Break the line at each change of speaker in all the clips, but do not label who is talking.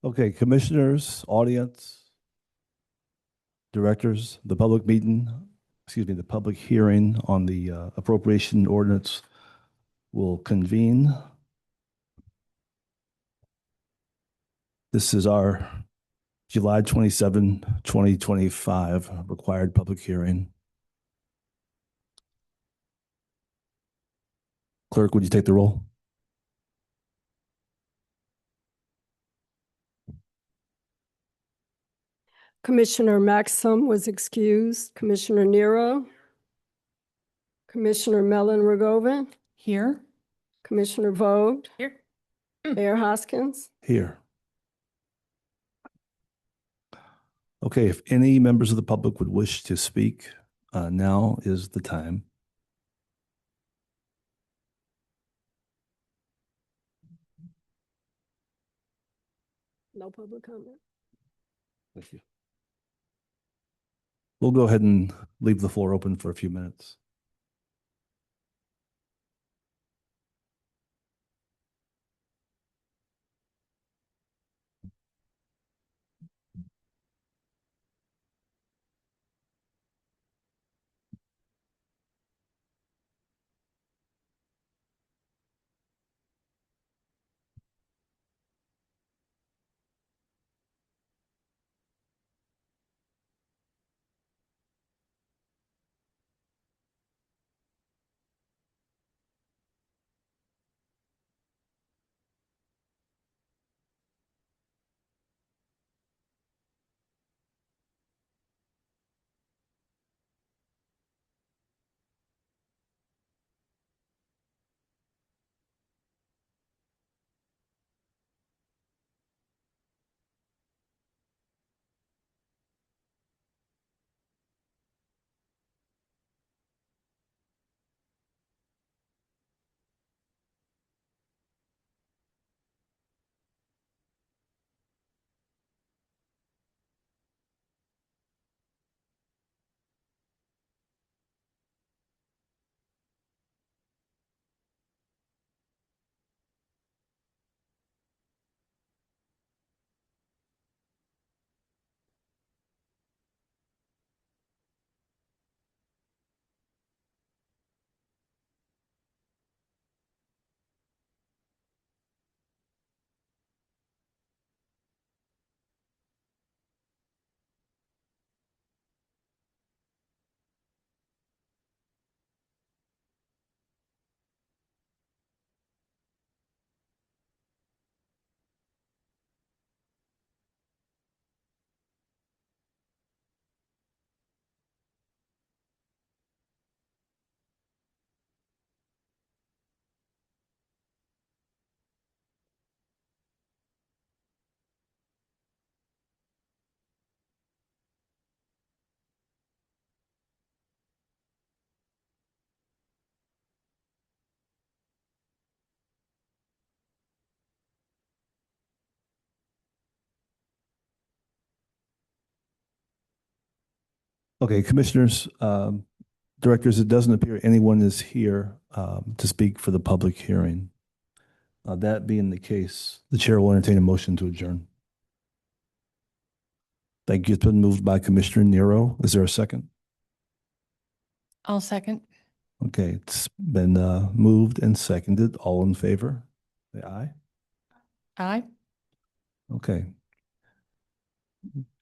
Okay, commissioners, audience, directors, the public meeting, the public hearing on the appropriation ordinance will convene. This is our July 27, 2025 required public hearing. Clerk, would you take the roll?
Commissioner Maxim was excused. Commissioner Nero. Commissioner Mellon Rogovan.
Here.
Commissioner Vogt.
Here.
Mayor Hoskins.
Here. Okay, if any members of the public would wish to speak, now is the time.
No public comment.
Thank you. We'll go ahead and leave the floor open for a few minutes. Okay, commissioners, directors, it doesn't appear anyone is here to speak for the public hearing. That being the case, the chair will entertain a motion to adjourn. Thank you. It's been moved by Commissioner Nero. Is there a second?
I'll second.
Okay, it's been moved and seconded. All in favor? Say aye.
Aye.
Okay.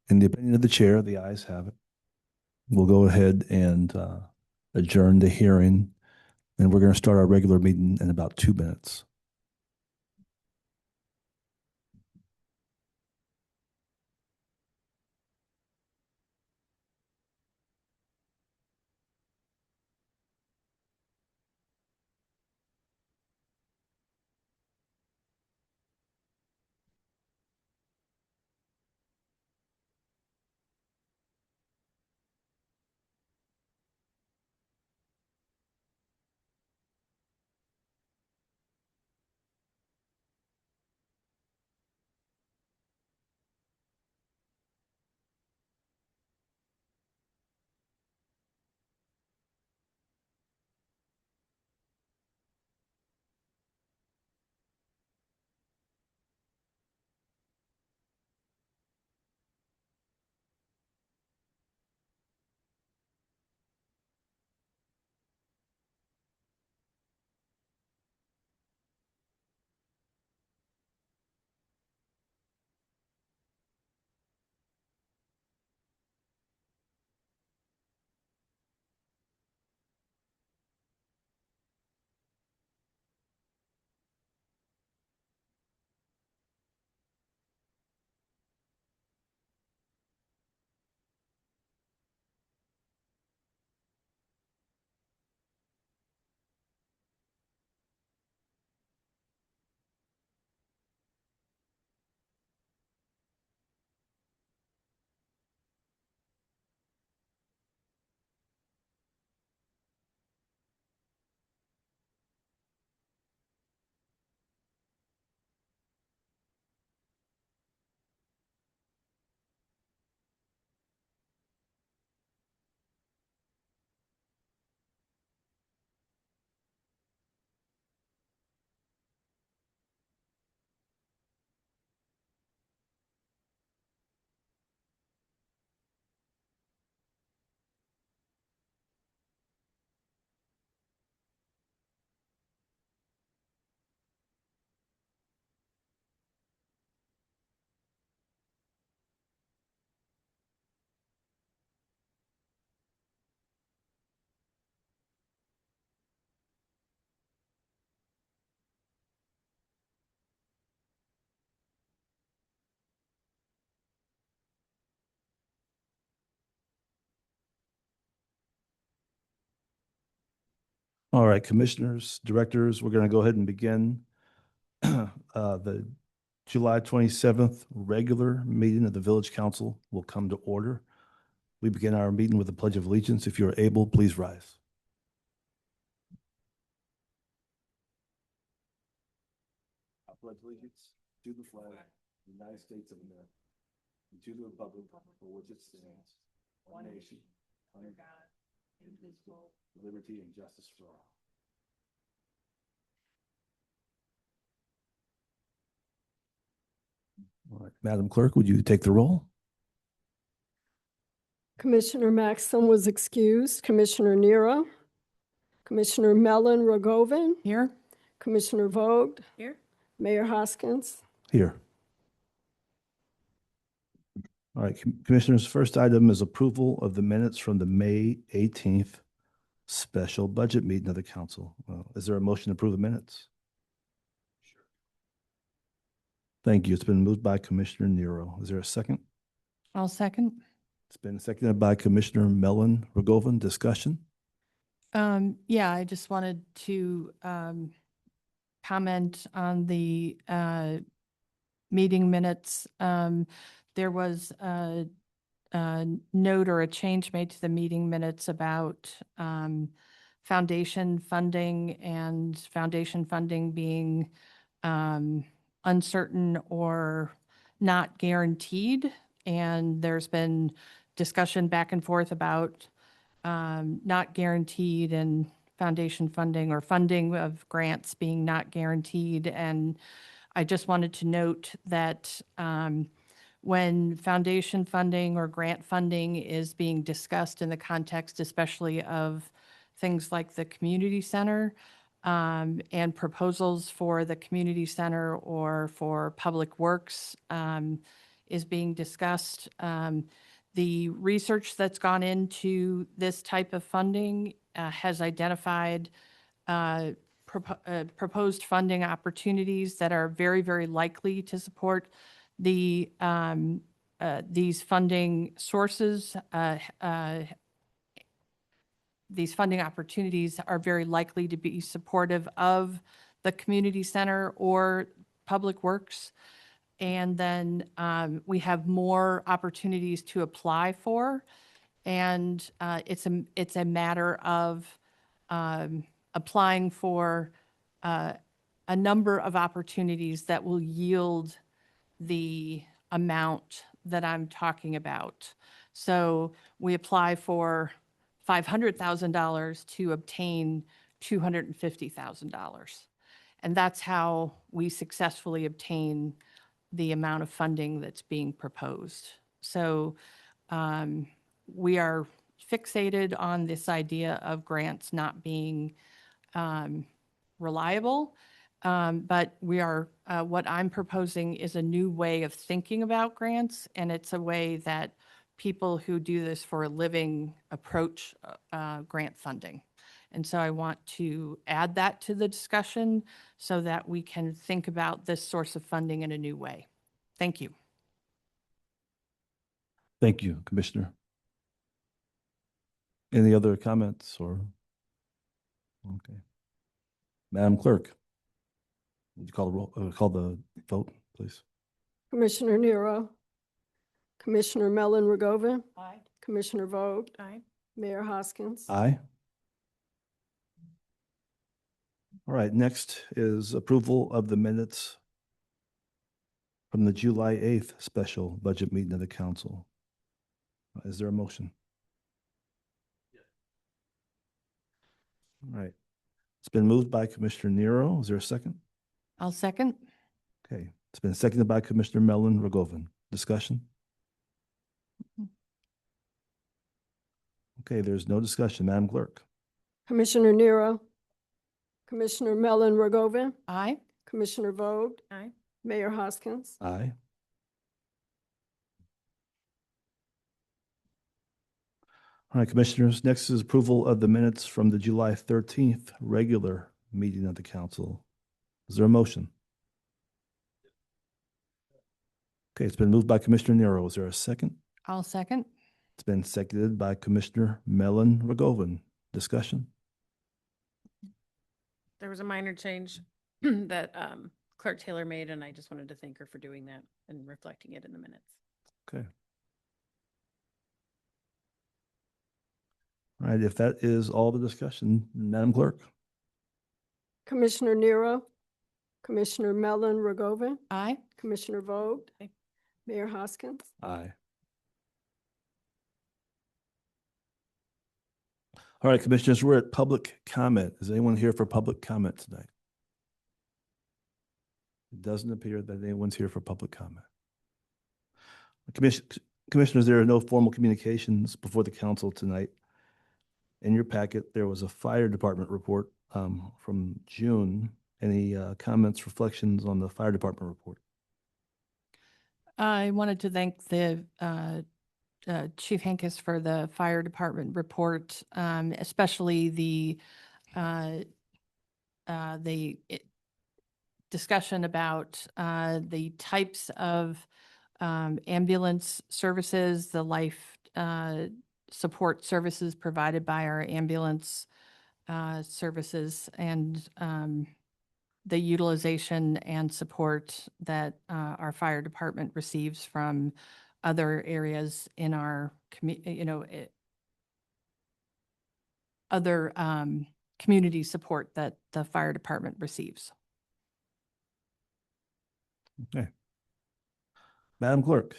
In the opinion of the chair, the ayes have it. We'll go ahead and adjourn the hearing, and we're going to start our regular meeting in about 2 minutes. All right, commissioners, directors, we're going to go ahead and begin the July 27th regular meeting of the Village Council will come to order. We begin our meeting with the Pledge of Allegiance. If you're able, please rise. I pledge allegiance to the flag of the United States of America and to the republic for which it stands, one nation, under God, indivisible, with liberty and justice for all. All right, Madam Clerk, would you take the roll?
Commissioner Maxim was excused. Commissioner Nero. Commissioner Mellon Rogoven.
Here?
Commissioner Vogt.
Here.
Mayor Hoskins.
Here. All right, Commissioners, first item is approval of the minutes from the May 18th special budget meeting of the council. Is there a motion to approve the minutes? Sure. Thank you. It's been moved by Commissioner Nero. Is there a second?
I'll second.
It's been seconded by Commissioner Mellon Rogoven. Discussion?
Yeah, I just wanted to comment on the meeting minutes. There was a note or a change made to the meeting minutes about foundation funding and foundation funding being uncertain or not guaranteed. And there's been discussion back and forth about not guaranteed and foundation funding or funding of grants being not guaranteed. And I just wanted to note that when foundation funding or grant funding is being discussed in the context, especially of things like the community center and proposals for the community center or for public works is being discussed. The research that's gone into this type of funding has identified proposed funding opportunities that are very, very likely to support the these funding sources. These funding opportunities are very likely to be supportive of the community center or public works. And then we have more opportunities to apply for. And it's a matter of applying for a number of opportunities that will yield the amount that I'm talking about. So we apply for $500,000 to obtain $250,000. And that's how we successfully obtain the amount of funding that's being proposed. So we are fixated on this idea of grants not being reliable, but we are, what I'm proposing is a new way of thinking about grants, and it's a way that people who do this for a living approach grant funding. And so I want to add that to the discussion so that we can think about this source of funding in a new way. Thank you.
Thank you, Commissioner. Any other comments or? Okay. Madam Clerk, would you call the roll, call the vote, please?
Commissioner Nero. Commissioner Mellon Rogoven.
Aye.
Commissioner Vogt.
Aye.
Mayor Hoskins.
Aye. All right, next is approval of the minutes from the July 8th special budget meeting of the council. Is there a motion? All right. It's been moved by Commissioner Nero. Is there a second?
I'll second.
Okay. It's been seconded by Commissioner Mellon Rogoven. Discussion? Okay, there's no discussion. Madam Clerk?
Commissioner Nero. Commissioner Mellon Rogoven.
Aye.
Commissioner Vogt.
Aye.
Mayor Hoskins.
Aye. All right, Commissioners, next is approval of the minutes from the July 13th regular meeting of the council. Is there a motion? Okay, it's been moved by Commissioner Nero. Is there a second?
I'll second.
It's been seconded by Commissioner Mellon Rogoven. Discussion?
There was a minor change that Clerk Taylor made, and I just wanted to thank her for doing that and reflecting it in the minutes.
Okay. All right, if that is all the discussion, Madam Clerk?
Commissioner Nero, Commissioner Mellon Rogoven,
Aye.
Commissioner Vogt,
Aye.
Mayor Hoskins.
Aye. All right, Commissioners, we're at public comment. Is anyone here for public comment tonight? It doesn't appear that anyone's here for public comment. Commissioners, there are no formal communications before the council tonight. In your packet, there was a fire department report from June. Any comments, reflections on the fire department report?
I wanted to thank the Chief Hankus for the fire department report, especially the discussion about the types of ambulance services, the life support services provided by our ambulance services, and the utilization and support that our fire department receives from other areas in our other community support that the fire department receives.
Okay. Madam Clerk,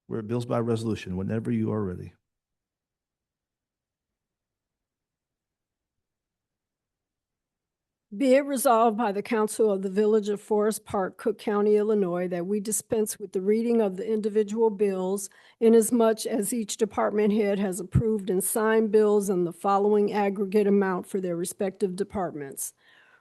we're at bills by resolution. Whenever you are ready.
Be it resolved by the Council of the Village of Forest Park, Cook County, Illinois, that we dispense with the reading of the individual bills inasmuch as each department head has approved and signed bills in the following aggregate amount for their respective departments.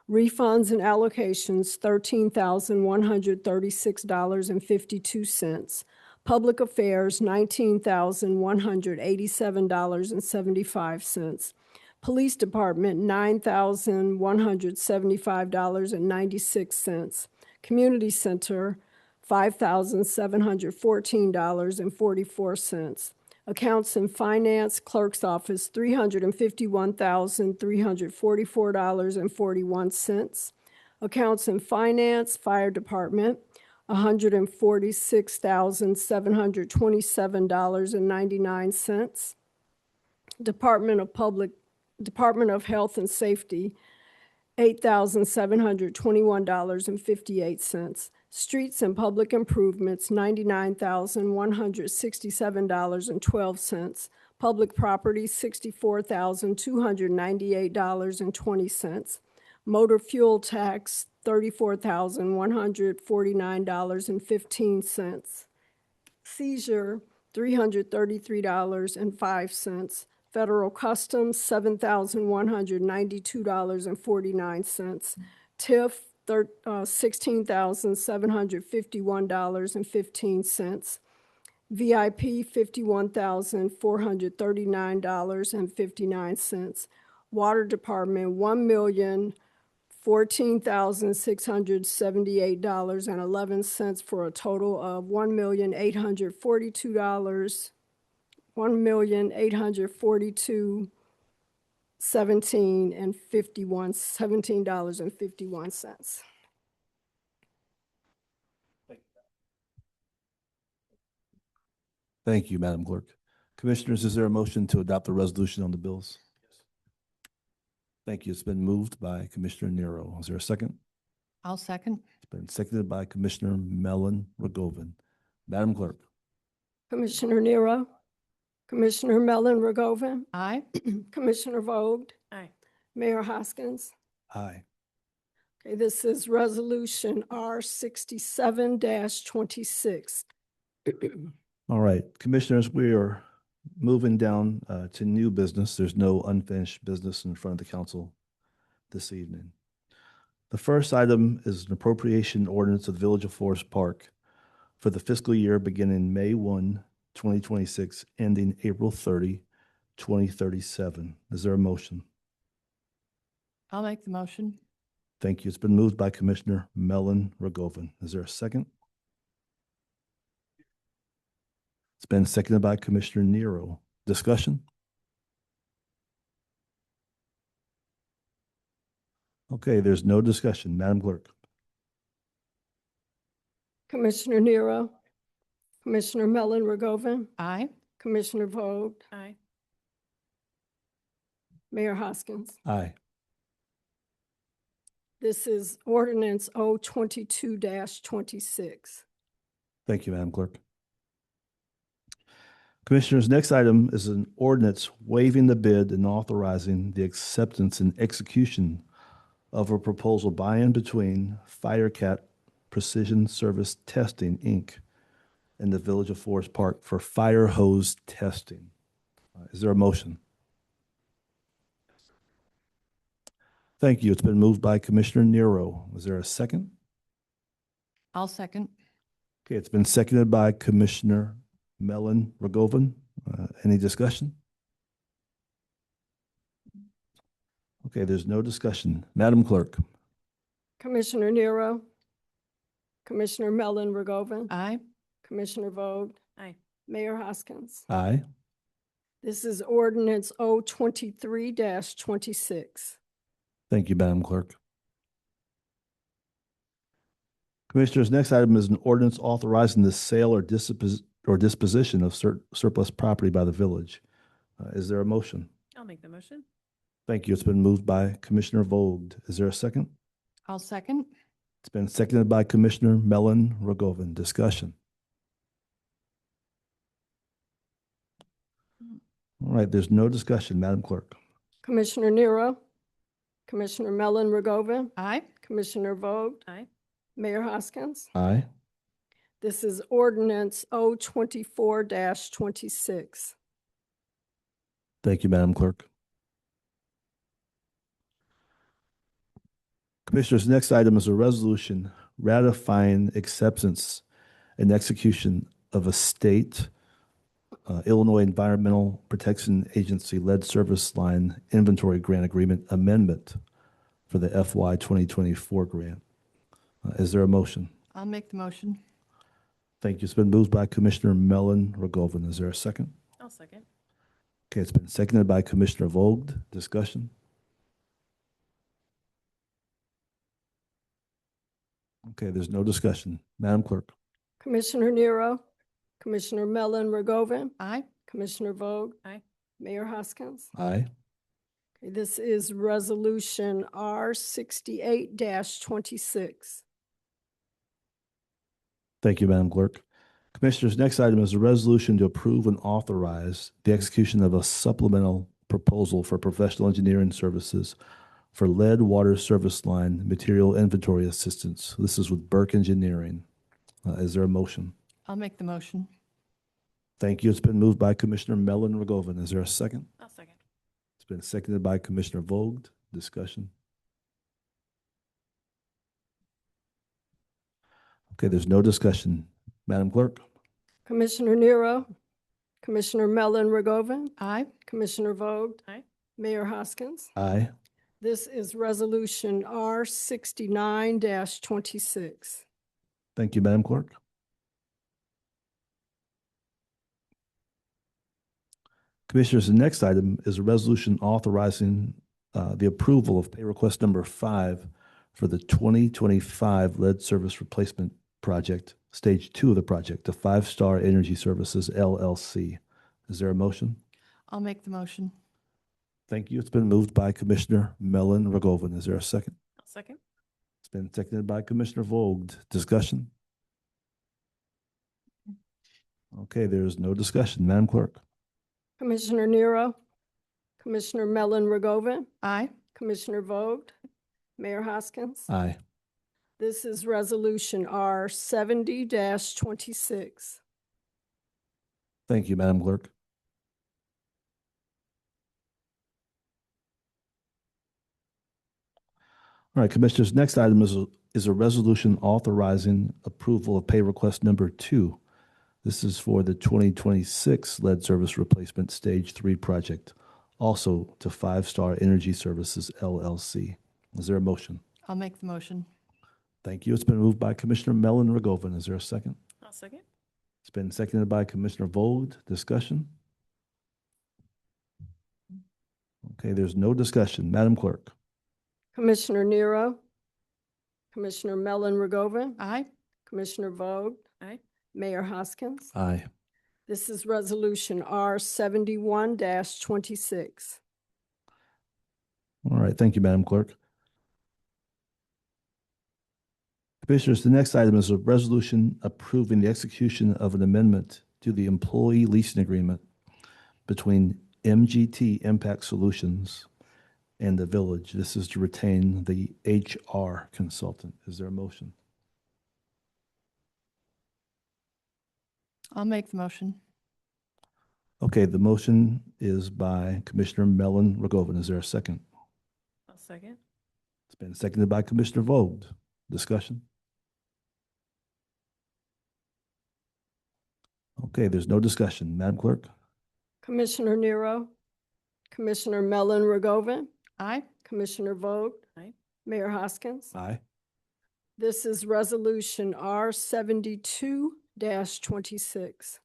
Refunds and allocations, $13,136.52. Public Affairs, $19,187.75. Police Department, $9,175.96. Community Center, $5,714.44. Accounts and Finance, Clerk's Office, $351,344.41. Accounts and Finance, Fire Department, $146,727.99. Department of Health and Safety, $8,721.58. Streets and Public Improvements, $99,167.12. Public Property, $64,298.20. Motor Fuel Tax, $34,149.15. Seizure, $333.05. Federal Customs, $7,192.49. TIF, $16,751.15. VIP, $51,439.59. Water Department, $1,014,678.11 for a total of $1,842,17.51.
Thank you, Madam Clerk. Commissioners, is there a motion to adopt the resolution on the bills? Thank you. It's been moved by Commissioner Nero. Is there a second?
I'll second.
It's been seconded by Commissioner Mellon Rogoven. Madam Clerk?
Commissioner Nero, Commissioner Mellon Rogoven,
Aye.
Commissioner Vogt,
Aye.
Mayor Hoskins.
Aye.
Okay, this is Resolution R 67-26.
All right, Commissioners, we are moving down to new business. There's no unfinished business in front of the council this evening. The first item is an appropriation ordinance of the Village of Forest Park for the fiscal year beginning May 1, 2026, ending April 30, 2037. Is there a motion?
I'll make the motion.
Thank you. It's been moved by Commissioner Mellon Rogoven. Is there a second? It's been seconded by Commissioner Nero. Discussion? Okay, there's no discussion. Madam Clerk.
Commissioner Nero, Commissioner Mellon Ragovan,
Aye.
Commissioner Vogt,
Aye.
Mayor Hoskins.
Aye.
This is ordinance 022-26.
Thank you, Madam Clerk. Commissioners, next item is an ordinance waiving the bid and authorizing the acceptance and execution of a proposal by and between FireCat Precision Service Testing, Inc. and the Village of Forest Park for fire hose testing. Is there a motion? Thank you. It's been moved by Commissioner Nero. Is there a second?
I'll second.
Okay, it's been seconded by Commissioner Mellon Ragovan. Any discussion? Okay, there's no discussion. Madam Clerk.
Commissioner Nero, Commissioner Mellon Ragovan,
Aye.
Commissioner Vogt,
Aye.
Mayor Hoskins.
Aye.
This is ordinance 023-26.
Thank you, Madam Clerk. Commissioners, next item is an ordinance authorizing the sale or disposition of surplus property by the village. Is there a motion?
I'll make the motion.
Thank you. It's been moved by Commissioner Vogt. Is there a second?
I'll second.
It's been seconded by Commissioner Mellon Ragovan. Discussion. All right, there's no discussion. Madam Clerk.
Commissioner Nero, Commissioner Mellon Ragovan,
Aye.
Commissioner Vogt,
Aye.
Mayor Hoskins.
Aye.
This is ordinance 024-26.
Thank you, Madam Clerk. Commissioners, next item is a resolution ratifying acceptance and execution of a state Illinois Environmental Protection Agency lead service line inventory grant agreement amendment for the FY 2024 grant. Is there a motion?
I'll make the motion.
Thank you. It's been moved by Commissioner Mellon Ragovan. Is there a second?
I'll second.
Okay, it's been seconded by Commissioner Vogt. Discussion. Okay, there's no discussion. Madam Clerk.
Commissioner Nero, Commissioner Mellon Ragovan,
Aye.
Commissioner Vogt.
Aye.
Mayor Hoskins.
Aye.
Okay, this is resolution R68-26.
Thank you, Madam Clerk. Commissioners, next item is a resolution to approve and authorize the execution of a supplemental proposal for professional engineering services for lead water service line material inventory assistance. This is with Burke Engineering. Is there a motion?
I'll make the motion.
Thank you. It's been moved by Commissioner Mellon Ragovan. Is there a second?
I'll second.
It's been seconded by Commissioner Vogt. Discussion. Okay, there's no discussion. Madam Clerk?
Commissioner Nero, Commissioner Mellon Ragovan,
Aye.
Commissioner Vogt.
Aye.
Mayor Hoskins.
Aye.
This is resolution R69-26.
Thank you, Madam Clerk. Commissioners, the next item is a resolution authorizing the approval of pay request number 5 for the 2025 lead service replacement project, stage 2 of the project, to Five Star Energy Services LLC. Is there a motion?
I'll make the motion.
Thank you. It's been moved by Commissioner Mellon Ragovan. Is there a second?
I'll second.
It's been seconded by Commissioner Vogt. Discussion? Okay, there's no discussion. Madam Clerk?
Commissioner Nero, Commissioner Mellon Ragovan,
Aye.
Commissioner Vogt, Mayor Hoskins.
Aye.
This is resolution R70-26.
Thank you, Madam Clerk. All right, Commissioners, next item is a resolution authorizing approval of pay request number 2. This is for the 2026 lead service replacement stage 3 project, also to Five Star Energy Services LLC. Is there a motion?
I'll make the motion.
Thank you. It's been moved by Commissioner Mellon Ragovan. Is there a second?
I'll second.
It's been seconded by Commissioner Vogt. Discussion? Okay, there's no discussion. Madam Clerk?
Commissioner Nero, Commissioner Mellon Ragovan,
Aye.
Commissioner Vogt,
Aye.
Mayor Hoskins.
Aye.
This is Resolution R 71-26.
All right, thank you, Madam Clerk. Commissioners, the next item is a resolution approving the execution of an amendment to the employee leasing agreement between MGT Impact Solutions and the village. This is to retain the HR consultant. Is there a motion?
I'll make the motion.
Okay, the motion is by Commissioner Mellon Ragovan. Is there a second?
I'll second.
It's been seconded by Commissioner Vogt. Discussion? Okay, there's no discussion. Madam Clerk?
Commissioner Nero, Commissioner Mellon Ragovan,
Aye.
Commissioner Vogt,
Aye.
Mayor Hoskins.
Aye.
This is Resolution R 72-26.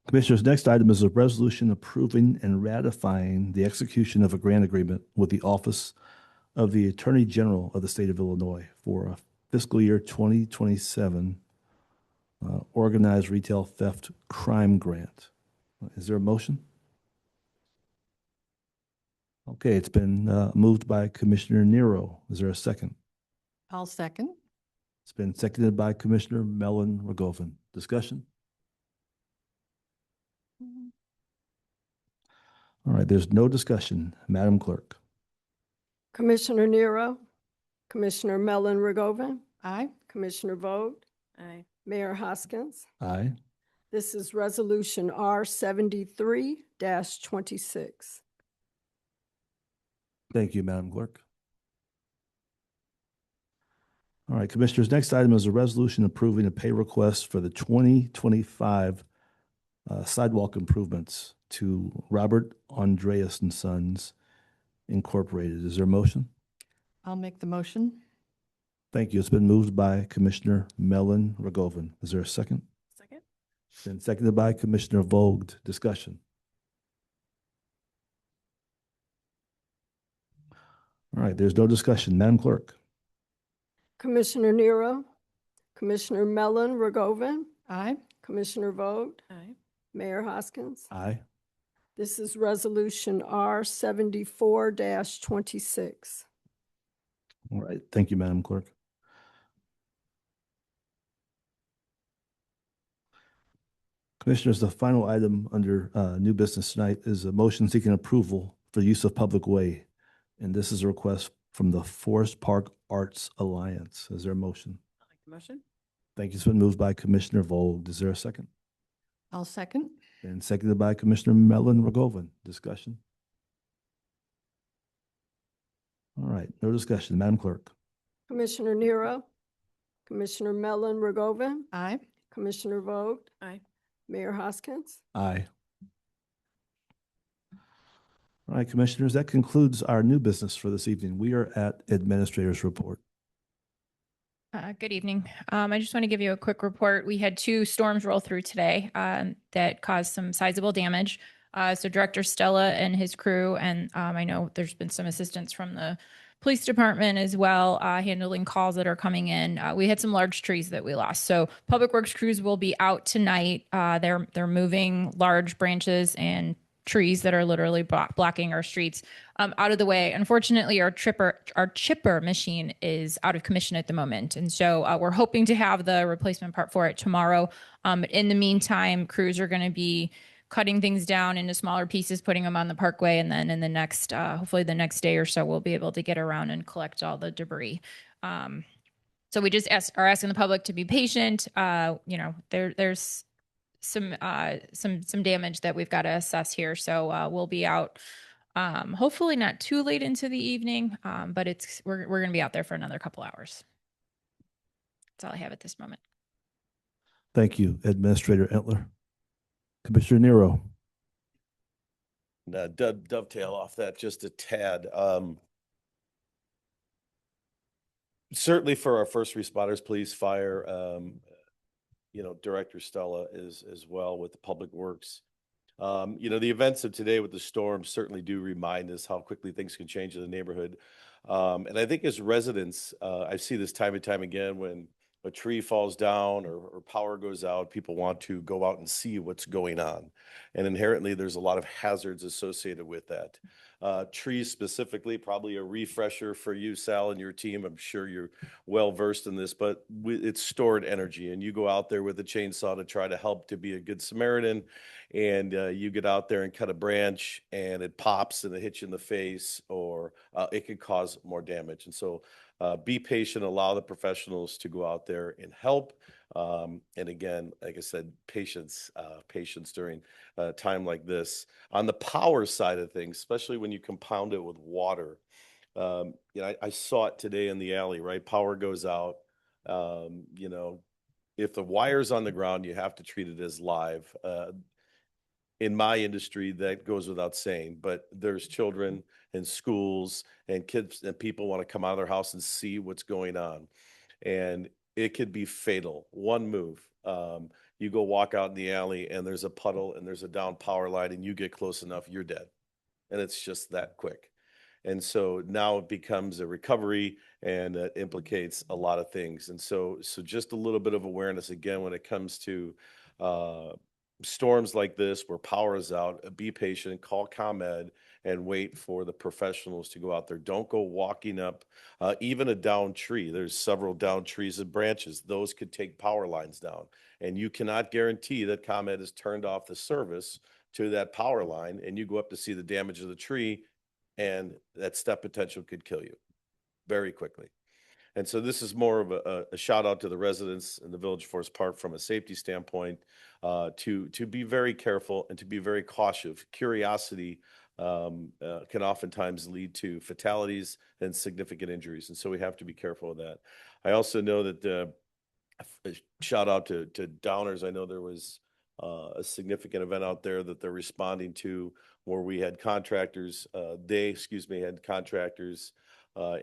Commissioners, next item is a resolution approving and ratifying the execution of a grant agreement with the Office of the Attorney General of the State of Illinois for a fiscal year 2027 organized retail theft crime grant. Is there a motion? Okay, it's been moved by Commissioner Nero. Is there a second?
I'll second.
It's been seconded by Commissioner Mellon Ragovan. Discussion? All right, there's no discussion. Madam Clerk?
Commissioner Nero, Commissioner Mellon Ragovan,
Aye.
Commissioner Vogt,
Aye.
Mayor Hoskins.
Aye.
This is Resolution R 73-26.
Thank you, Madam Clerk. All right, Commissioners, next item is a resolution approving a pay request for the 2025 sidewalk improvements to Robert Andreas and Sons Incorporated. Is there a motion?
I'll make the motion.
Thank you. It's been moved by Commissioner Mellon Ragovan. Is there a second?
Second.
Been seconded by Commissioner Vogt. Discussion. All right, there's no discussion. Madam Clerk?
Commissioner Nero, Commissioner Mellon Ragovan,
Aye.
Commissioner Vogt,
Aye.
Mayor Hoskins.
Aye.
This is Resolution R 74-26.
All right, thank you, Madam Clerk. Commissioners, the final item under new business tonight is a motion seeking approval for the use of public way. And this is a request from the Forest Park Arts Alliance. Is there a motion?
I'll make the motion.
Thank you. It's been moved by Commissioner Vogt. Is there a second?
I'll second.
And seconded by Commissioner Mellon Ragovan. Discussion? All right, no discussion. Madam Clerk?
Commissioner Nero, Commissioner Mellon Ragovan,
Aye.
Commissioner Vogt,
Aye.
Mayor Hoskins.
Aye. All right, Commissioners, that concludes our new business for this evening. We are at Administrator's Report.
Good evening. I just want to give you a quick report. We had 2 storms roll through today that caused some sizable damage. So Director Stella and his crew, and I know there's been some assistance from the police department as well, handling calls that are coming in. We had some large trees that we lost. So Public Works crews will be out tonight. They're moving large branches and trees that are literally blocking our streets out of the way. Unfortunately, our chipper machine is out of commission at the moment. And so we're hoping to have the replacement part for it tomorrow. In the meantime, crews are going to be cutting things down into smaller pieces, putting them on the parkway. And then in the next, hopefully the next day or so, we'll be able to get around and collect all the debris. So we just are asking the public to be patient. There's some damage that we've got to assess here. So we'll be out hopefully not too late into the evening, but we're going to be out there for another couple hours. That's all I have at this moment.
Thank you, Administrator Entler. Commissioner Nero.
Dovetail off that just a tad. Certainly for our first responders, police, fire, Director Stella is as well with the Public Works. The events of today with the storm certainly do remind us how quickly things can change in the neighborhood. And I think as residents, I see this time and time again when a tree falls down or power goes out, people want to go out and see what's going on. And inherently, there's a lot of hazards associated with that. Trees specifically, probably a refresher for you, Sal, and your team. I'm sure you're well versed in this, but it's stored energy. And you go out there with a chainsaw to try to help to be a good Samaritan. And you get out there and cut a branch and it pops and it hits you in the face, or it could cause more damage. And so be patient, allow the professionals to go out there and help. And again, like I said, patience during a time like this. On the power side of things, especially when you compound it with water, I saw it today in the alley, right? Power goes out. If the wire's on the ground, you have to treat it as live. In my industry, that goes without saying, but there's children and schools and kids and people want to come out of their house and see what's going on. And it could be fatal. One move. You go walk out in the alley and there's a puddle and there's a down power line and you get close enough, you're dead. And it's just that quick. And so now it becomes a recovery and it implicates a lot of things. And so just a little bit of awareness again when it comes to storms like this where power is out. Be patient, call ComEd and wait for the professionals to go out there. Don't go walking up even a down tree. There's several down trees and branches. Those could take power lines down. And you cannot guarantee that ComEd has turned off the service to that power line and you go up to see the damage of the tree and that step potential could kill you very quickly. And so this is more of a shout out to the residents in the Village of Forest Park from a safety standpoint, to be very careful and to be very cautious. Curiosity can oftentimes lead to fatalities and significant injuries. And so we have to be careful of that. I also know that shout out to Downers. I know there was a significant event out there that they're responding to where we had contractors, had contractors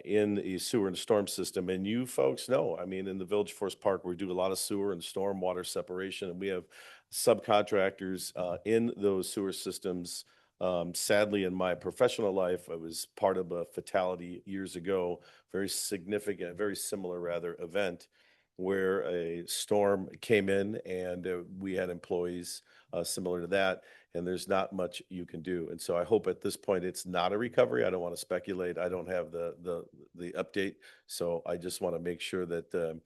in the sewer and storm system. And you folks know, I mean, in the Village of Forest Park, we do a lot of sewer and storm water separation, and we have subcontractors in those sewer systems. Sadly, in my professional life, I was part of a fatality years ago, very significant, very similar rather event where a storm came in and we had employees similar to that. And there's not much you can do. And so I hope at this point it's not a recovery. I don't want to speculate. I don't have the update. So I just want to make sure that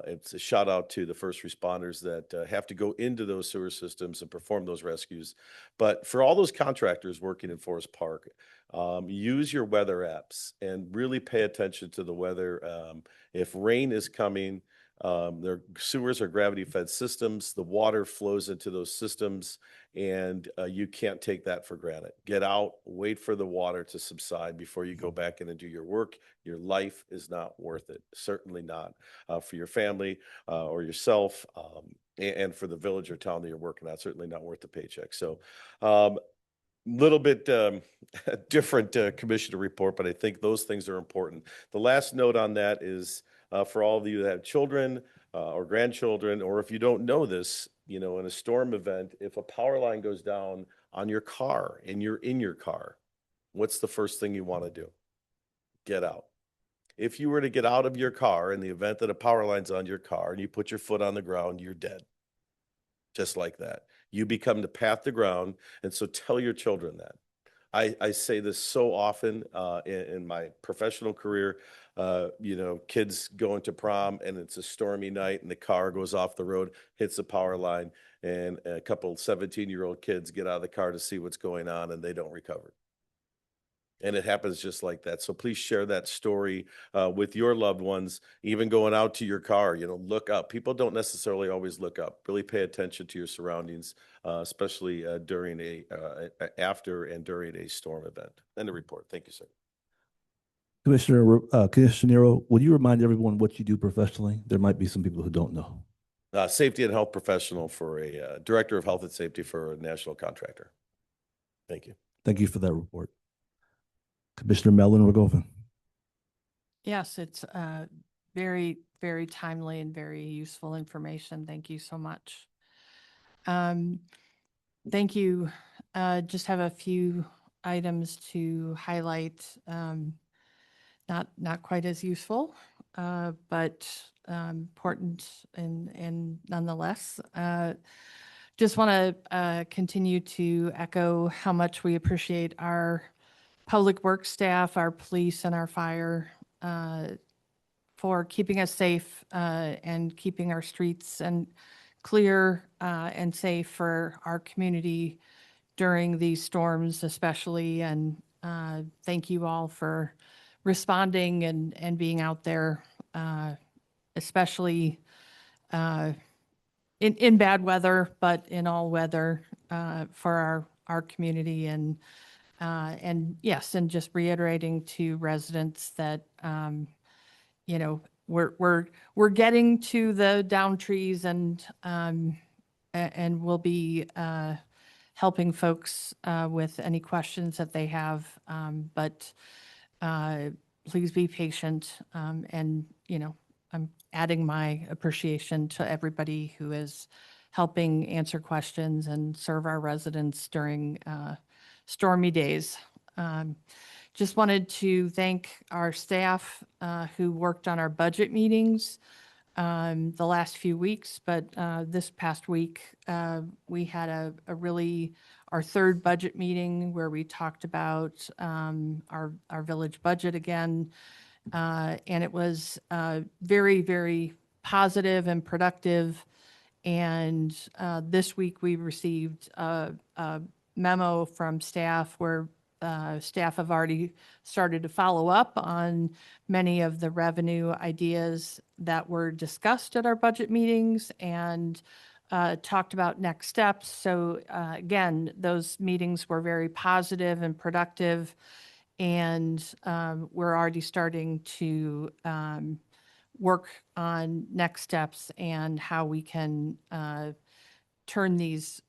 it's a shout out to the first responders that have to go into those sewer systems and perform those rescues. But for all those contractors working in Forest Park, use your weather apps and really pay attention to the weather. If rain is coming, their sewers are gravity fed systems. The water flows into those systems and you can't take that for granted. Get out, wait for the water to subside before you go back in and do your work. Your life is not worth it. Certainly not for your family or yourself and for the village or town that you're working at. Certainly not worth the paycheck. So little bit different commissioner report, but I think those things are important. The last note on that is for all of you that have children or grandchildren, or if you don't know this, in a storm event, if a power line goes down on your car and you're in your car, what's the first thing you want to do? Get out. If you were to get out of your car in the event that a power line's on your car and you put your foot on the ground, you're dead. Just like that. You become the path to ground. And so tell your children that. I say this so often in my professional career. Kids going to prom and it's a stormy night and the car goes off the road, hits the power line, and a couple 17-year-old kids get out of the car to see what's going on and they don't recover. And it happens just like that. So please share that story with your loved ones, even going out to your car, look up. People don't necessarily always look up. Really pay attention to your surroundings, especially during after and during a storm event. End of report. Thank you, sir.
Commissioner Nero, would you remind everyone what you do professionally? There might be some people who don't know.
Safety and health professional for a director of health and safety for a national contractor. Thank you.
Thank you for that report. Commissioner Mellon Rogovan.
Yes, it's very, very timely and very useful information. Thank you so much. Thank you. Just have a few items to highlight. Not quite as useful, but important and nonetheless. Just want to continue to echo how much we appreciate our public works staff, our police and our fire for keeping us safe and keeping our streets and clear and safe for our community during these storms especially. And thank you all for responding and being out there, especially in bad weather, but in all weather for our community. And yes, and just reiterating to residents that, you know, we're getting to the down trees and we'll be helping folks with any questions that they have. But please be patient. And, you know, I'm adding my appreciation to everybody who is helping answer questions and serve our residents during stormy days. Just wanted to thank our staff who worked on our budget meetings the last few weeks, but this past week we had a really our third budget meeting where we talked about our village budget again, and it was very, very positive and productive. And this week we received a memo from staff where staff have already started to follow up on many of the revenue ideas that were discussed at our budget meetings and talked about next steps. So again, those meetings were very positive and productive, and we're already starting to work on next steps and how we can turn these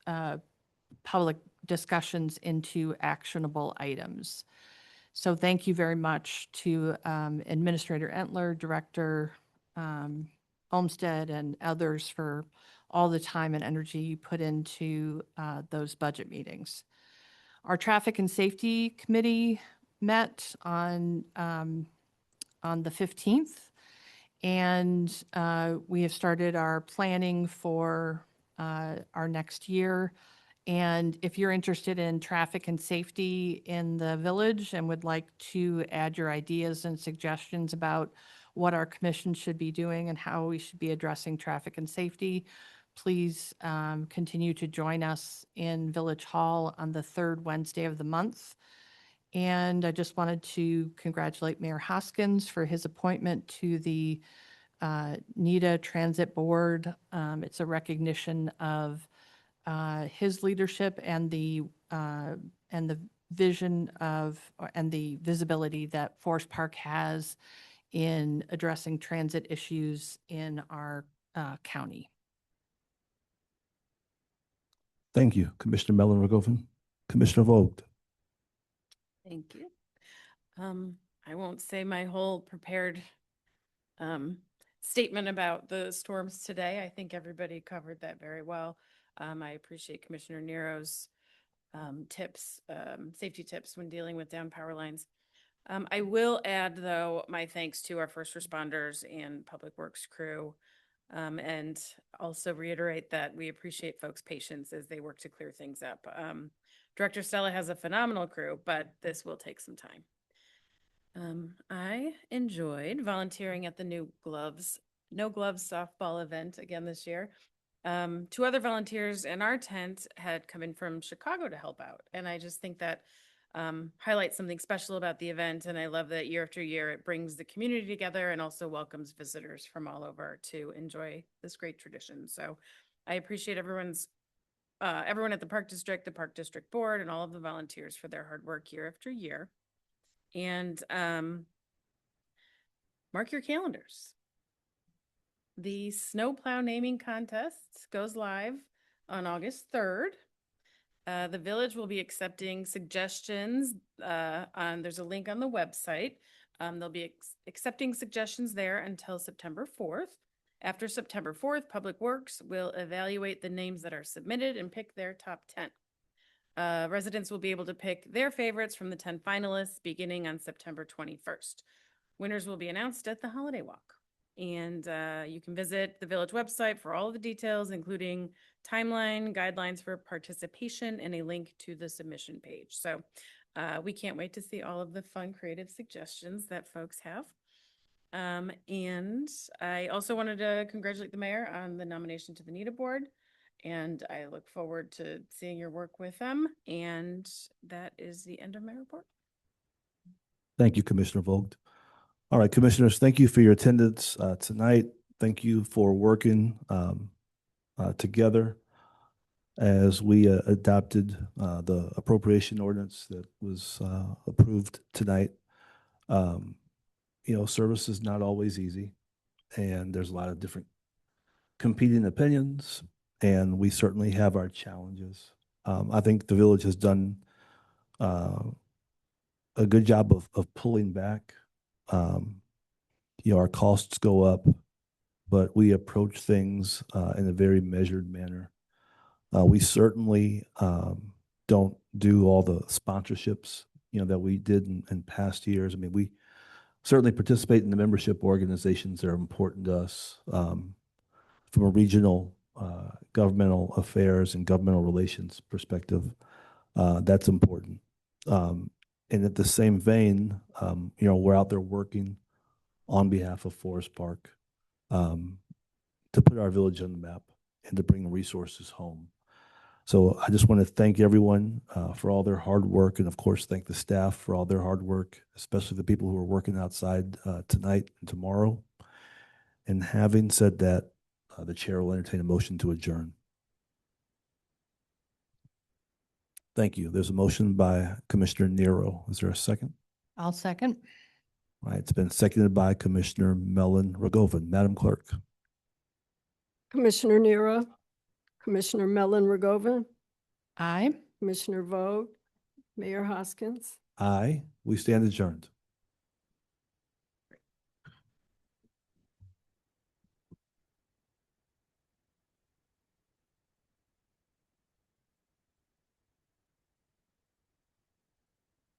public discussions into actionable items. So thank you very much to Administrator Entler, Director Olmsted, and others for all the time and energy you put into those budget meetings. Our Traffic and Safety Committee met on the 15th, and we have started our planning for our next year. And if you're interested in traffic and safety in the village and would like to add your ideas and suggestions about what our commission should be doing and how we should be addressing traffic and safety, please continue to join us in Village Hall on the third Wednesday of the month. And I just wanted to congratulate Mayor Hoskins for his appointment to the NEDA Transit Board. It's a recognition of his leadership and the vision of and the visibility that Forest Park has in addressing transit issues in our county.
Thank you, Commissioner Mellon Ragovan. Commissioner Vogt.
Thank you. I won't say my whole prepared statement about the storms today. I think everybody covered that very well. I appreciate Commissioner Nero's tips, safety tips when dealing with down power lines. I will add, though, my thanks to our first responders and public works crew, and also reiterate that we appreciate folks' patience as they work to clear things up. Director Stella has a phenomenal crew, but this will take some time. I enjoyed volunteering at the No Gloves softball event again this year. Two other volunteers in our tent had come in from Chicago to help out. And I just think that highlights something special about the event. And I love that year after year, it brings the community together and also welcomes visitors from all over to enjoy this great tradition. So I appreciate everyone at the Park District, the Park District Board, and all of the volunteers for their hard work year after year. And mark your calendars. The snowplow naming contest goes live on August 3rd. The village will be accepting suggestions there's a link on the website They'll be accepting suggestions there until September 4th. After September 4th, Public Works will evaluate the names that are submitted and pick their top 10. Residents will be able to pick their favorites from the 10 finalists beginning on September 21st. Winners will be announced at the Holiday Walk. And you can visit the village website for all of the details, including timeline, guidelines for participation, and a link to the submission page. So we can't wait to see all of the fun, creative suggestions that folks have. And I also wanted to congratulate the mayor on the nomination to the NETA board. And I look forward to seeing your work with them. And that is the end of my report.
Thank you, Commissioner Vogt. All right, Commissioners, thank you for your attendance tonight. Thank you for working together as we adopted the appropriation ordinance that was approved tonight. Service is not always easy, and there's a lot of different competing opinions, and we certainly have our challenges. I think the village has done a good job of pulling back. Our costs go up, but we approach things in a very measured manner. We certainly don't do all the sponsorships, that we did in past years. I mean, we certainly participate in the membership organizations that are important to us from a regional governmental affairs and governmental relations perspective. That's important. And at the same vein, we're out there working on behalf of Forest Park to put our village on the map and to bring resources home. So I just want to thank everyone for all their hard work, and of course, thank the staff for all their hard work, especially the people who are working outside tonight and tomorrow. And having said that, the chair will entertain a motion to adjourn. Thank you. There's a motion by Commissioner Nero. Is there a second?
I'll second.
All right, it's been seconded by Commissioner Mellon Rogovan. Madam Clerk.
Commissioner Nero, Commissioner Mellon Rogovan,
Aye.
Commissioner Vogt, Mayor Hoskins.
Aye. We stand adjourned.